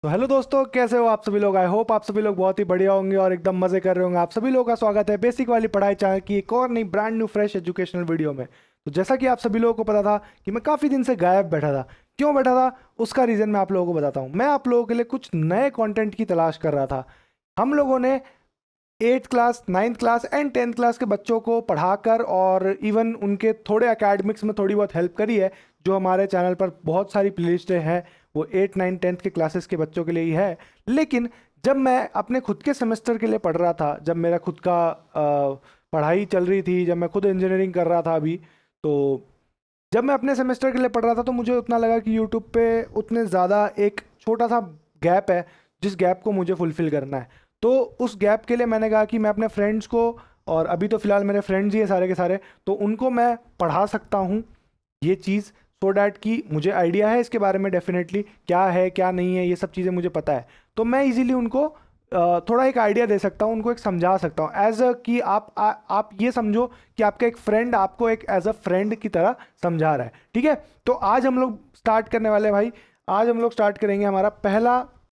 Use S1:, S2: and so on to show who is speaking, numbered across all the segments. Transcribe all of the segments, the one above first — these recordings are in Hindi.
S1: तो हेलो दोस्तों, कैसे हो आप सभी लोग। आई होप आप सभी लोग बहुत ही बढ़िया होंगे और एकदम मजे कर रहे होंगे। आप सभी लोगों का स्वागत है बेसिक वाली पढ़ाई चैनल की एक और नई brand new fresh educational video में। तो जैसा कि आप सभी लोगों को पता था कि मैं काफ़ी दिन से गायब बैठा था। क्यों बैठा था उसका रीज़न मैं आप लोगों को बताता हूँ। मैं आप लोगों के लिए कुछ नए कंटेंट की तलाश कर रहा था। हम लोगों ने 8th class 9th class and 10th class के बच्चों को पढ़ाकर और इवन उनके थोड़े एकेडमिक्स में थोड़ी बहुत हेल्प करी है। जो हमारे चैनल पर बहुत सारी प्लेलिस्टें हैं वो 8 9 10th के क्लासेस के बच्चों के लिए ही है। लेकिन जब मैं अपने खुद के सेमेस्टर के लिए पढ़ रहा था, जब मेरा खुद का पढ़ाई चल रही थी, जब मैं खुद इंजीनियरिंग कर रहा था अभी, तो जब मैं अपने सेमेस्टर के लिए पढ़ रहा था तो मुझे उतना लगा कि यूट्यूब पे उतने ज़्यादा एक छोटा सा गैप है जिस गैप को मुझे फुलफ़िल करना है। तो उस गैप के लिए मैंने कहा कि मैं अपने फ्रेंड्स को, और अभी तो फ़िलहाल मेरे फ्रेंड्स ही हैं सारे के सारे, तो उनको मैं पढ़ा सकता हूँ ये चीज़, सो डैट कि मुझे आइडिया है इसके बारे में डेफिनेटली क्या है क्या नहीं है, ये सब चीज़ें मुझे पता है। तो मैं इजीली उनको थोड़ा एक आइडिया दे सकता हूँ, उनको एक समझा सकता हूँ एज अ कि आप ये समझो कि आपका एक फ्रेंड आपको एक एज अ फ्रेंड की तरह समझा रहा है। ठीक है, तो आज हम लोग स्टार्ट करने वाले हैं भाई। आज हम लोग स्टार्ट करेंगे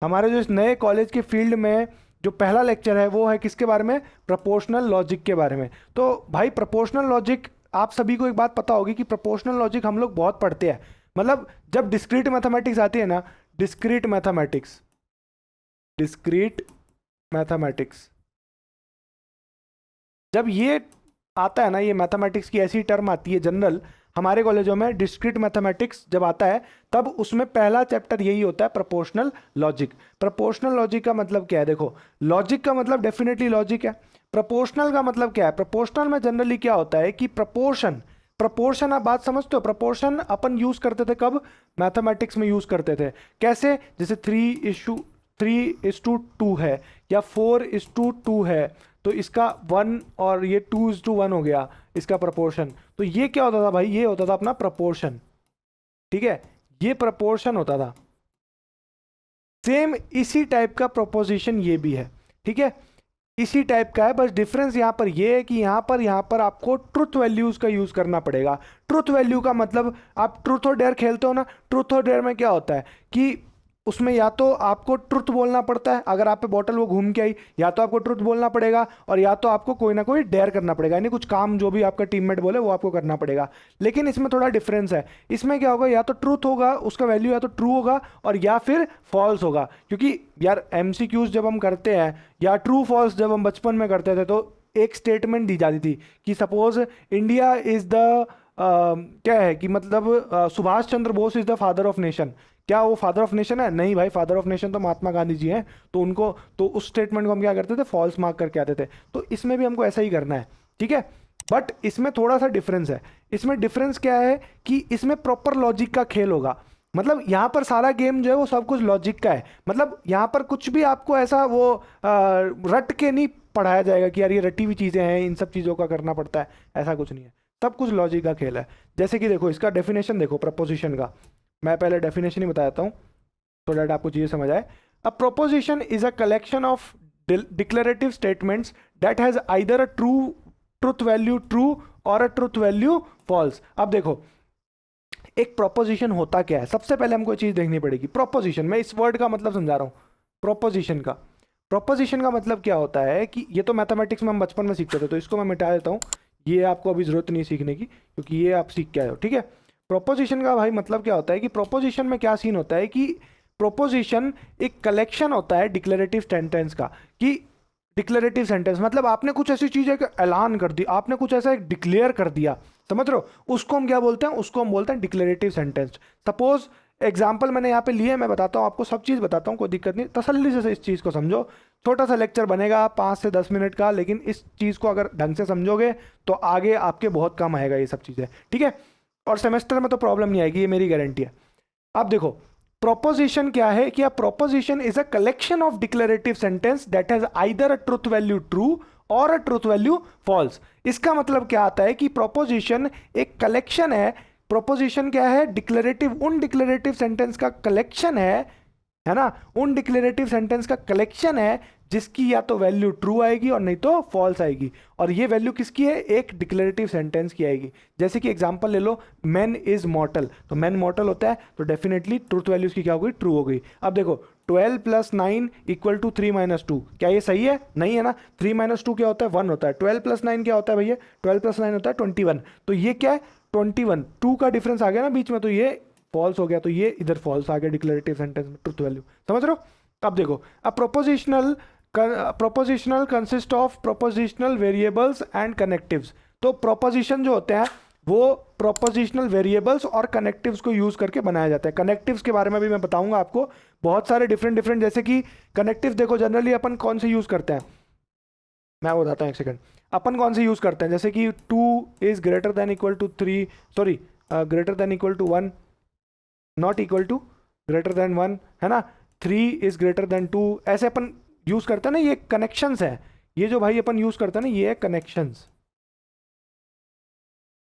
S1: हमारे जो इस नए कॉलेज के फील्ड में जो पहला लेक्चर है वो है किसके बारे में, प्रोपोर्शनल लॉजिक के बारे में। तो भाई प्रोपोर्शनल लॉजिक, आप सभी को एक बात पता होगी कि प्रोपोर्शनल लॉजिक हम लोग बहुत पढ़ते हैं। मतलब जब डिस्क्रीट मैथमेटिक्स आती है ना, डिस्क्रीट मैथमेटिक्स डिस्क्रीट मैथमेटिक्स जब ये आता है ना, ये मैथमेटिक्स की ऐसी टर्म आती है जनरल हमारे कॉलेजों में, डिस्क्रीट मैथमेटिक्स जब आता है तब उसमें पहला चैप्टर यही होता है, प्रोपोर्शनल लॉजिक। प्रोपोर्शनल लॉजिक का मतलब क्या है, देखो लॉजिक का मतलब डेफिनेटली लॉजिक है। प्रोपोर्शनल का मतलब क्या है, प्रोपोर्शनल में जनरली क्या होता है कि प्रपोर्शन, प्रपोर्शन आप बात समझते हो। प्रपोर्शन अपन यूज करते थे कब, मैथमेटिक्स में यूज करते थे। कैसे, जैसे 3:2 है या 4:2 है, तो इसका 1 और ये 2:1 हो गया इसका प्रपोर्शन। तो ये क्या होता था भाई, ये होता था अपना प्रपोर्शन। ठीक है, ये प्रपोर्शन होता था। सेम इसी टाइप का प्रोपोजिशन ये भी है। ठीक है, इसी टाइप का है, बस डिफरेंस यहां पर ये है कि यहां पर आपको ट्रुथ वैल्यूज का यूज करना पड़ेगा। ट्रुथ वैल्यू का मतलब, आप ट्रुथ और डेयर खेलते हो ना, ट्रुथ और डेयर में क्या होता है कि उसमें या तो आपको ट्रुथ बोलना पड़ता है, अगर आप पे बॉटल वो घूम के आई, या तो आपको ट्रुथ बोलना पड़ेगा, और या तो आपको कोई ना कोई डेयर करना पड़ेगा, यानी कुछ काम जो भी आपका टीममेट बोले वो आपको करना पड़ेगा। लेकिन इसमें थोड़ा डिफरेंस है। इसमें क्या होगा, या तो ट्रूथ होगा, उसका वैल्यू या तो ट्रू होगा और या फिर फॉल्स होगा। क्योंकि यार एमसीक्यूज जब हम करते हैं या ट्रू फॉल्स जब हम बचपन में करते थे, तो एक स्टेटमेंट दी जाती थी कि सपोज इंडिया इज द क्या है कि मतलब Subhash Chandra Bose is the father of nation. क्या वो फादर ऑफ नेशन है? नहीं भाई, फादर ऑफ नेशन तो महात्मा गांधी जी हैं। तो उनको, तो उस स्टेटमेंट को हम क्या करते थे, फॉल्स मार्क करके आते थे। तो इसमें भी हमको ऐसा ही करना है। ठीक है, बट इसमें थोड़ा सा डिफरेंस है। इसमें डिफरेंस क्या है कि इसमें प्रॉपर लॉजिक का खेल होगा। मतलब यहाँ पर सारा गेम जो है वो सब कुछ लॉजिक का है। मतलब यहाँ पर कुछ भी आपको ऐसा वो रट के नहीं पढ़ाया जाएगा कि यार ये रटी हुई चीज़ें हैं, इन सब चीज़ों का करना पड़ता है, ऐसा कुछ नहीं है। सब कुछ लॉजिक का खेल है। जैसे कि देखो इसका डेफिनेशन देखो प्रपोजिशन का, मैं पहले डेफिनेशन ही बताता हूँ so that आपको चीज़ें समझ आए। अ proposition is a collection of declarative statements that has either a truth value true और अ ट्रुथ वैल्यू फॉल्स। अब देखो एक प्रोपोजिशन होता क्या है, सबसे पहले हमको चीज देखनी पड़ेगी। प्रोपोजिशन, मैं इस वर्ड का मतलब समझा रहा हूँ। प्रोपोजिशन का प्रोपोजिशन का मतलब क्या होता है कि ये तो मैथमेटिक्स में हम बचपन में सीखते थे, तो इसको मैं मिटा देता हूँ। ये आपको अभी जरूरत नहीं सीखने की, क्योंकि ये आप सीख के आए हो। ठीक है, प्रोपोजिशन का भाई मतलब क्या होता है कि प्रोपोजिशन में क्या सीन होता है कि प्रोपोजिशन एक कलेक्शन होता है डिक्लेरेटिव सेंटेंस का। कि डिक्लेरेटिव सेंटेंस मतलब आपने कुछ ऐसी चीज एक ऐलान कर दी, आपने कुछ ऐसा एक डिक्लेयर कर दिया, समझ रहे हो, उसको हम क्या बोलते हैं, उसको हम बोलते हैं डिक्लेरेटिव सेंटेंस। सपोज एग्जाम्पल मैंने यहाँ पे लिए, मैं बताता हूँ आपको, सब चीज़ बताता हूँ, कोई दिक्कत नहीं, तसल्ली से इस चीज़ को समझो। छोटा सा लेक्चर बनेगा 5 से 10 मिनट का, लेकिन इस चीज़ को अगर ढंग से समझोगे तो आगे आपके बहुत काम आएगा ये सब चीज़ें। ठीक है, और सेमेस्टर में तो प्रॉब्लम नहीं आएगी, ये मेरी गारंटी है। अब देखो प्रोपोजिशन क्या है कि अ proposition is a collection of declarative sentence that has either a truth value true और अ ट्रुथ वैल्यू फॉल्स। इसका मतलब क्या आता है कि प्रोपोजिशन एक कलेक्शन है। प्रोपोजिशन क्या है, डिक्लेरेटिव, उन डिक्लेरेटिव सेंटेंस का कलेक्शन है ना, उन डिक्लेरेटिव सेंटेंस का कलेक्शन है जिसकी या तो वैल्यू ट्रू आएगी और नहीं तो फॉल्स आएगी। और ये वैल्यू किसकी है, एक डिक्लेरेटिव सेंटेंस की आएगी। जैसे कि एग्जांपल ले लो, मैन इज मॉर्टल, तो मैन मॉर्टल होता है तो डेफिनेटली ट्रूथ वैल्यू उसकी क्या हो गई, ट्रू हो गई। अब देखो 12 प्लस 9 इक्वल टू 3 माइनस 2। क्या ये सही है? नहीं है ना। 3 माइनस 2 क्या होता है? 1 होता है। 12 प्लस 9 क्या होता है भैया? 12 प्लस 9 होता है 21। तो ये क्या है? 21। 2 का डिफरेंस आ गया ना बीच में, तो ये फॉल्स हो गया, तो ये इधर फॉल्स आ गया डिक्लेरेटिव सेंटेंस में, ट्रुथ वैल्यू। समझ रहे हो? अब देखो, अब prepositional consist of prepositional variables and connectives. तो प्रोपोजिशन जो होते हैं वो प्रोपोजिशनल वेरिएबल्स और कनेक्टिव्स को यूज करके बनाया जाता है। कनेक्टिव्स के बारे में भी मैं बताऊंगा आपको, बहुत सारे डिफरेंट डिफरेंट, जैसे कि कनेक्टिव्स देखो जनरली अपन कौन से यूज करते हैं, मैं वो बताता हूँ, एक सेकंड। अपन कौन से यूज करते हैं, जैसे कि 2 is greater than equal to 3, sorry greater than equal to 1, not equal to, greater than 1, है ना। 3 इज ग्रेटर देन 2, ऐसे अपन यूज करते हैं ना, ये कनेक्शंस है। ये जो भाई अपन यूज करते हैं ना, ये है कनेक्शंस।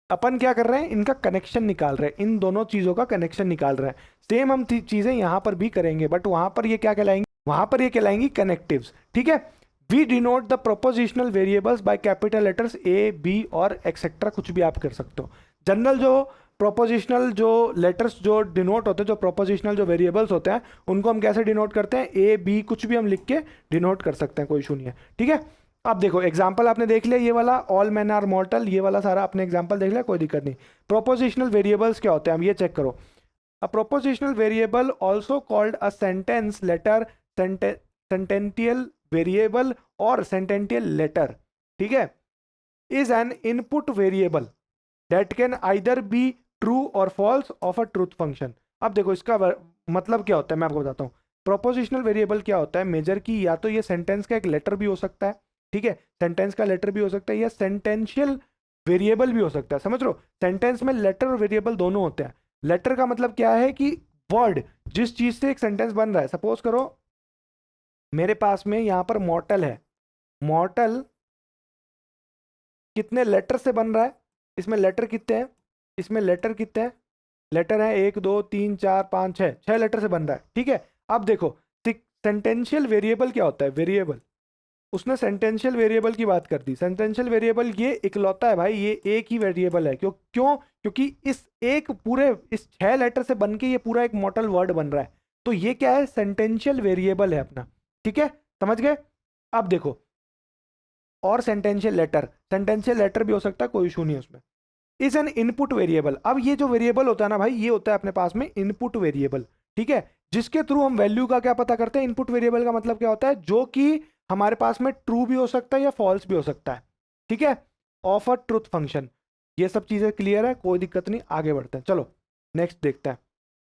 S1: अपन क्या कर रहे हैं, इनका कनेक्शन निकाल रहे हैं, इन दोनों चीजों का कनेक्शन निकाल रहे हैं। सेम हम चीजें यहां पर भी करेंगे, बट वहां पर ये क्या कहलाएंगी, वहां पर ये कहलाएंगी कनेक्टिव्स। ठीक है। We denote the propositional variables by capital letters A B और एक्सेट्रा, कुछ भी आप कर सकते हो। जनरल जो प्रोपोजिशनल जो लेटर्स जो डिनोट होते हैं, जो प्रोपोजिशनल जो वेरिएबल्स होते हैं, उनको हम कैसे डिनोट करते हैं? ए बी कुछ भी हम लिख के डिनोट कर सकते हैं, कोई इशू नहीं है। ठीक है। अब देखो एग्जाम्पल आपने देख लिया, ये वाला ऑल मैन आर मॉर्टल, ये वाला सारा आपने एग्जाम्पल देख लिया, कोई दिक्कत नहीं। प्रोपोजिशनल वेरिएबल्स क्या होते हैं, हम ये चेक करो। A propositional variable also called a sentence letter, sentential variable or sentential letter, ठीक है, is an input variable that can either be true or false of a truth function. अब देखो इसका मतलब क्या होता है, मैं आपको बताता हूँ। प्रोपोजिशनल वेरिएबल क्या होता है मेजर की, या तो ये सेंटेंस का एक लेटर भी हो सकता है, ठीक है, सेंटेंस का लेटर भी हो सकता है, या सेंटेंशियल वेरिएबल भी हो सकता है। समझ लो, सेंटेंस में लेटर और वेरिएबल दोनों होते हैं। लेटर का मतलब क्या है कि वर्ड, जिस चीज से एक सेंटेंस बन रहा है। सपोज करो मेरे पास में यहाँ पर मॉर्टल है, मॉर्टल कितने लेटर से बन रहा है, इसमें लेटर कितने हैं, इसमें लेटर कितने हैं, लेटर है 1 2 3 4 5 6, 6 लेटर से बन रहा है। ठीक है। अब देखो सेंटेंशियल वेरिएबल क्या होता है, वेरिएबल, उसने सेंटेंशियल वेरिएबल की बात कर दी। सेंटेंशियल वेरिएबल ये इकलौता है भाई, ये एक ही वेरिएबल है। क्यों क्यों क्योंकि इस एक पूरे इस 6 लेटर से बन के ये पूरा एक मॉडल वर्ड बन रहा है, तो ये क्या है, सेंटेंशियल वेरिएबल है अपना। ठीक है, समझ गए? अब देखो, और सेंटेंशियल लेटर भी हो सकता है, कोई इशू नहीं है उसमें। इज एन इनपुट वेरिएबल, अब ये जो वेरिएबल होता है ना भाई, ये होता है अपने पास में इनपुट वेरिएबल। ठीक है, जिसके थ्रू हम वैल्यू का क्या पता करते हैं। इनपुट वेरिएबल का मतलब क्या होता है, जो कि हमारे पास में ट्रू भी हो सकता है या फॉल्स भी हो सकता है। ठीक है, ऑफ अ ट्रुथ फंक्शन। ये सब चीजें क्लियर है, कोई दिक्कत नहीं, आगे बढ़ते हैं। चलो नेक्स्ट देखते हैं,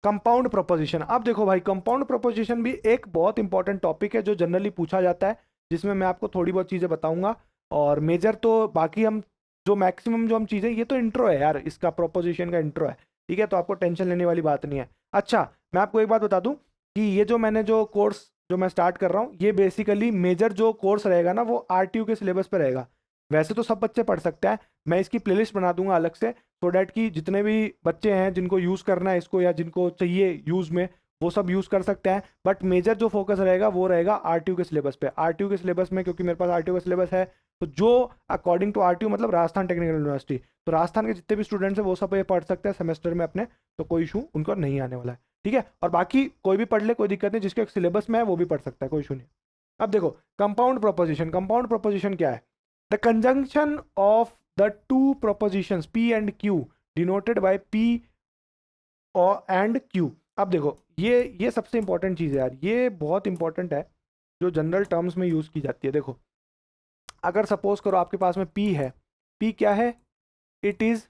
S1: कंपाउंड प्रोपोजिशन। अब देखो भाई, कंपाउंड प्रोपोजिशन भी एक बहुत इंपॉर्टेंट टॉपिक है जो जनरली पूछा जाता है, जिसमें मैं आपको थोड़ी बहुत चीजें बताऊंगा। और मेजर तो बाकी हम जो मैक्सिमम जो हम चीज़ें, ये तो इंट्रो है यार, इसका प्रोपोजिशन का इंट्रो है। ठीक है, तो आपको टेंशन लेने वाली बात नहीं है। अच्छा, मैं आपको एक बात बता दूं कि ये जो मैंने जो कोर्स जो मैं स्टार्ट कर रहा हूँ, ये बेसिकली मेजर जो कोर्स रहेगा ना, वो आरटीयू के सिलेबस पे रहेगा। वैसे तो सब बच्चे पढ़ सकते हैं, मैं इसकी प्लेलिस्ट बना दूंगा अलग से, सो डैट कि जितने भी बच्चे हैं जिनको यूज़ करना है इसको, या जिनको चाहिए यूज़ में, वो सब यूज़ कर सकते हैं। बट मेजर जो फोकस रहेगा वो रहेगा आरटीयू के सिलेबस पे। आरटीयू के सिलेबस में, क्योंकि मेरे पास आरटीयू का सिलेबस है, तो जो अकॉर्डिंग टू आरटीयू मतलब राजस्थान टेक्निकल यूनिवर्सिटी, तो राजस्थान के जितने भी स्टूडेंट्स हैं वो सब ये पढ़ सकते हैं सेमेस्टर में अपने, तो कोई इशू उनको नहीं आने वाला है। ठीक है, और बाकी कोई भी पढ़ ले, कोई दिक्कत नहीं, जिसके सिलेबस में है वो भी पढ़ सकता है, कोई इशू नहीं। अब देखो कंपाउंड प्रोपोजिशन, कंपाउंड प्रोपोजिशन क्या है, the conjunction of the two propositions P and Q denoted by P और एंड क्यू। अब देखो ये सबसे इंपॉर्टेंट चीज़ है यार, ये बहुत इंपॉर्टेंट है, जो जनरल टर्म्स में यूज़ की जाती है। देखो अगर सपोज करो आपके पास में P है, P क्या है, इट इज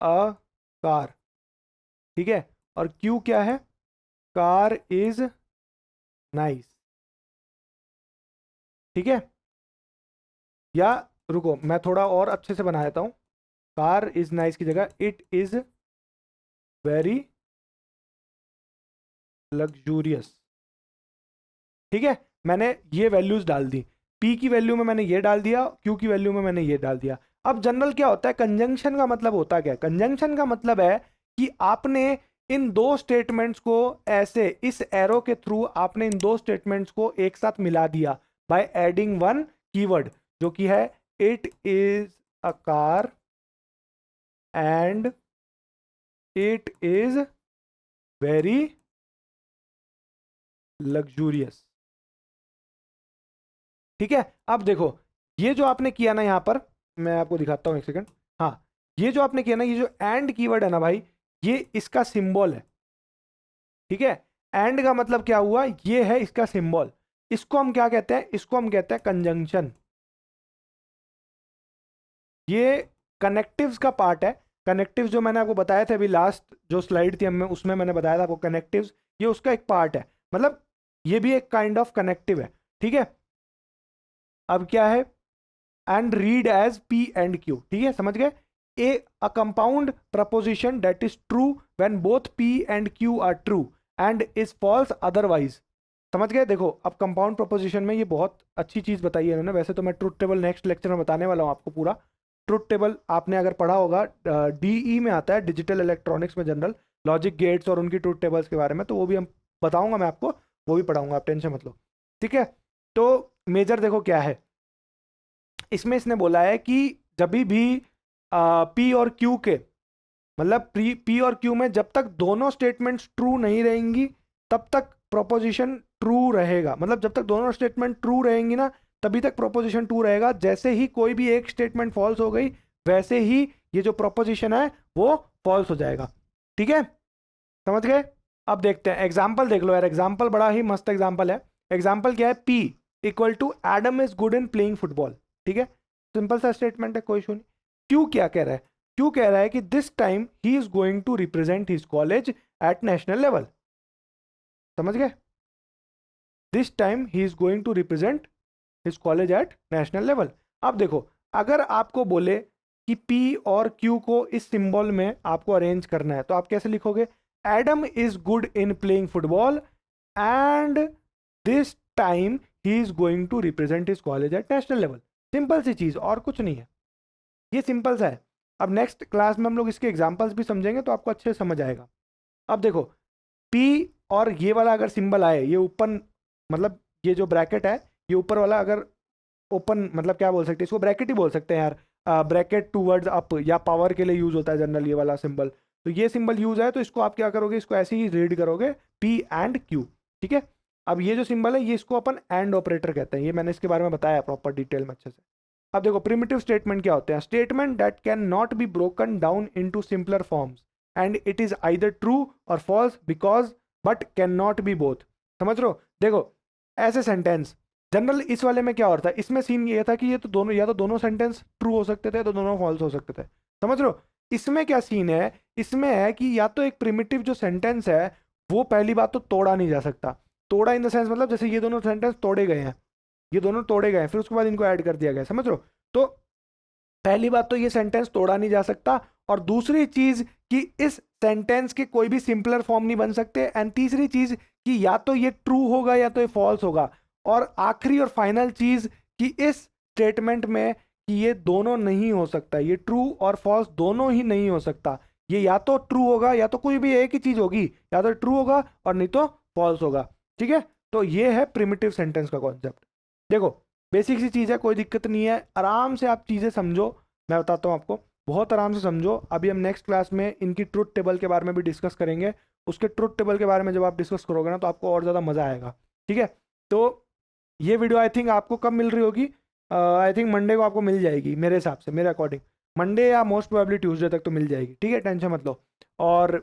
S1: अ कार, ठीक है, और Q क्या है, कार इज नाइस। ठीक है, या रुको मैं थोड़ा और अच्छे से बना देता हूं, कार इज नाइस की जगह इट इज वेरी लग्जूरियस। ठीक है, मैंने ये वैल्यूज डाल दी, P की वैल्यू में मैंने ये डाल दिया, Q की वैल्यू में मैंने ये डाल दिया। अब जनरल क्या होता है, कंजंक्शन का मतलब होता क्या है, कंजंक्शन का मतलब है कि आपने इन दो स्टेटमेंट्स को ऐसे इस एरो के थ्रू आपने इन दो स्टेटमेंट्स को एक साथ मिला दिया बाय एडिंग वन कीवर्ड, जो कि है it is a car and it is very luxurious. ठीक है, अब देखो ये जो आपने किया ना, यहाँ पर मैं आपको दिखाता हूँ, एक सेकंड। हाँ, ये जो आपने किया ना, ये जो एंड कीवर्ड है ना भाई, ये इसका सिंबल है। ठीक है, एंड का मतलब क्या हुआ, ये है इसका सिंबल। इसको हम क्या कहते हैं, इसको हम कहते हैं कंजंक्शन। ये कनेक्टिव्स का पार्ट है। कनेक्टिव्स जो मैंने आपको बताया था अभी लास्ट जो स्लाइड थी हमें, उसमें मैंने बताया था आपको कनेक्टिव्स, ये उसका एक पार्ट है। मतलब ये भी एक काइंड ऑफ कनेक्टिव है। ठीक है, अब क्या है, and read as P and Q. ठीक है, समझ गए। A compound proposition that is true when both P and Q are true and is false otherwise. समझ गए। देखो अब कंपाउंड प्रपोजिशन में ये बहुत अच्छी चीज बताई है इन्होंने। वैसे तो मैं ट्रुथ टेबल नेक्स्ट लेक्चर में बताने वाला हूँ आपको पूरा। ट्रुथ टेबल आपने अगर पढ़ा होगा, डीई में आता है, डिजिटल इलेक्ट्रॉनिक्स में जनरल, लॉजिक गेट्स और उनकी ट्रुथ टेबल्स के बारे में, तो वो भी हम बताऊंगा, मैं आपको वो भी पढ़ाऊंगा, आप टेंशन मत लो। ठीक है, तो मेजर देखो क्या है इसमें, इसने बोला है कि जब भी पी और क्यू के, मतलब पी और क्यू में जब तक दोनों स्टेटमेंट्स ट्रू नहीं रहेंगी तब तक प्रोपोजिशन ट्रू रहेगा। मतलब जब तक दोनों स्टेटमेंट ट्रू रहेंगी ना, तभी तक प्रोपोजिशन ट्रू रहेगा। जैसे ही कोई भी एक स्टेटमेंट फॉल्स हो गई, वैसे ही ये जो प्रोपोजिशन है वो फॉल्स हो जाएगा। ठीक है, समझ गए। अब देखते हैं एग्जाम्पल, देख लो यार, एग्जाम्पल बड़ा ही मस्त एग्जाम्पल है। एग्जाम्पल क्या है, P equal to Adam is good in playing football. ठीक है, सिंपल सा स्टेटमेंट है, कोई इशू नहीं। क्यू क्या कह रहा है, क्यू कह रहा है कि this time he is going to represent his college at national level. समझ गए, this time he is going to represent his college at national level. अब देखो, अगर आपको बोले कि P और Q को इस सिंबल में आपको अरेंज करना है, तो आप कैसे लिखोगे, Adam is good in playing football and this time he is going to represent his college at national level. Simple सी चीज, और कुछ नहीं है, ये सिंपल सा है। अब नेक्स्ट क्लास में हम लोग इसके एग्जांपल्स भी समझेंगे तो आपको अच्छे से समझ आएगा। अब देखो, P और ये वाला अगर सिंबल आए, ये ओपन, मतलब ये जो ब्रैकेट है, ये ऊपर वाला अगर ओपन, मतलब क्या बोल सकते हैं इसको, ब्रैकेट ही बोल सकते हैं यार। ब्रैकेट टू वर्ड्स अप या पावर के लिए यूज होता है जनरल ये वाला सिंबल। तो ये सिंबल यूज है, तो इसको आप क्या करोगे, इसको ऐसे ही रीड करोगे, पी एंड क्यू। ठीक है, अब ये जो सिंबल है, ये इसको अपन एंड ऑपरेटर कहते हैं। ये मैंने इसके बारे में बताया प्रॉपर डिटेल में अच्छे से। अब देखो प्रिमिटिव स्टेटमेंट क्या होते हैं, statement that can not be broken down into simpler forms and it is either true or false because but can not be both. समझ रहे हो, देखो ऐसे सेंटेंस जनरल इस वाले में क्या होता है, इसमें सीन ये था कि ये तो दोनों, या तो दोनों सेंटेंस ट्रू हो सकते थे, तो दोनों फॉल्स हो सकते थे। समझ रहे हो, इसमें क्या सीन है, इसमें है कि या तो एक प्रिमिटिव जो सेंटेंस है वो पहली बात तो तोड़ा नहीं जा सकता। तोड़ा इन द सेंस मतलब जैसे ये दोनों सेंटेंस तोड़े गए हैं, ये दोनों तोड़े गए हैं, फिर उसके बाद इनको ऐड कर दिया गया। समझ रहे हो, तो पहली बात तो ये सेंटेंस तोड़ा नहीं जा सकता, और दूसरी चीज कि इस सेंटेंस के कोई भी सिंपलर फॉर्म नहीं बन सकते, एंड तीसरी चीज कि या तो ये ट्रू होगा या तो ये फॉल्स होगा, और आखिरी और फाइनल चीज कि इस स्टेटमेंट में कि ये दोनों नहीं हो सकता, ये ट्रू और फॉल्स दोनों ही नहीं हो सकता। ये या तो ट्रू होगा या तो कोई भी एक ही चीज होगी, या तो ट्रू होगा और नहीं तो फॉल्स होगा। ठीक है, तो ये है प्रिमिटिव सेंटेंस का कॉन्सेप्ट। देखो बेसिक सी चीज़ है, कोई दिक्कत नहीं है, आराम से आप चीज़ें समझो, मैं बताता हूँ आपको, बहुत आराम से समझो। अभी हम नेक्स्ट क्लास में इनकी ट्रुथ टेबल के बारे में भी डिस्कस करेंगे। उसके ट्रुथ टेबल के बारे में जब आप डिस्कस करोगे ना, तो आपको और ज़्यादा मज़ा आएगा। ठीक है, तो ये वीडियो आई थिंक आपको कब मिल रही होगी, आई थिंक मंडे को आपको मिल जाएगी मेरे हिसाब से, मेरे अकॉर्डिंग मंडे या मोस्ट प्रोबेबली ट्यूसडे तक तो मिल जाएगी। ठीक है, टेंशन मत लो। और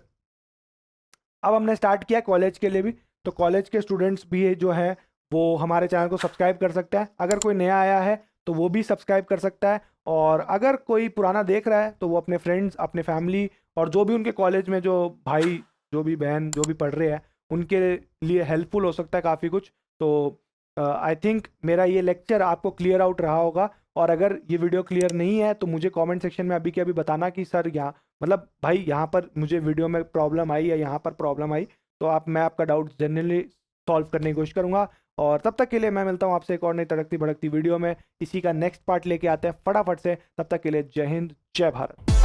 S1: अब हमने स्टार्ट किया कॉलेज के लिए भी, तो कॉलेज के स्टूडेंट्स भी जो है वो हमारे चैनल को सब्सक्राइब कर सकता है। अगर कोई नया आया है तो वो भी सब्सक्राइब कर सकता है, और अगर कोई पुराना देख रहा है तो वो अपने फ्रेंड्स, अपने फैमिली और जो भी उनके कॉलेज में जो भाई, जो भी बहन, जो भी पढ़ रहे हैं, उनके लिए हेल्पफुल हो सकता है काफ़ी कुछ। तो आई थिंक मेरा ये लेक्चर आपको क्लियर आउट रहा होगा। और अगर ये वीडियो क्लियर नहीं है तो मुझे कमेंट सेक्शन में अभी के अभी बताना कि सर यहाँ, मतलब भाई यहाँ पर मुझे वीडियो में प्रॉब्लम आई या यहाँ पर प्रॉब्लम आई, तो मैं आपका डाउट जनरली सॉल्व करने की कोशिश करूँगा। और तब तक के लिए मैं मिलता हूँ आपसे एक और नई तड़कती भड़कती वीडियो में। इसी का नेक्स्ट पार्ट लेके आते हैं फटाफट से। तब तक के लिए जय हिंद, जय भारत।